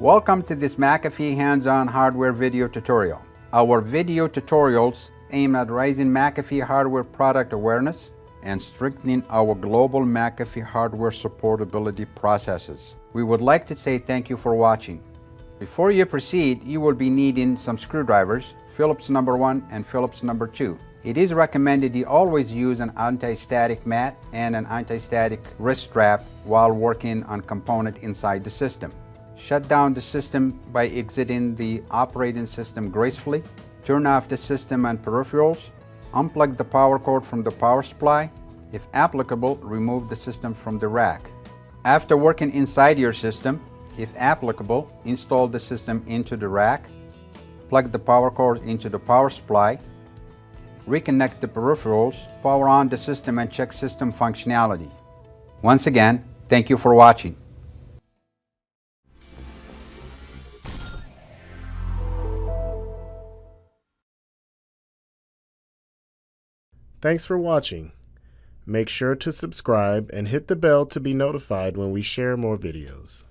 Welcome to this McAfee hands-on hardware video tutorial. Our video tutorials aim at raising McAfee hardware product awareness and strengthening our global McAfee hardware supportability processes. We would like to say thank you for watching. Before you proceed, you will be needing some screwdrivers, Phillips number 1 and Phillips number 2. It is recommended you always use an anti-static mat and an anti-static wrist strap while working on component inside the system. Shut down the system by exiting the operating system gracefully. Turn off the system and peripherals. Unplug the power cord from the power supply. If applicable, remove the system from the rack. After working inside your system, if applicable, install the system into the rack. Plug the power cord into the power supply. Reconnect the peripherals, power on the system and check system functionality. Once again, thank you for watching. Thanks for watching. Make sure to subscribe and hit the bell to be notified when we share more videos.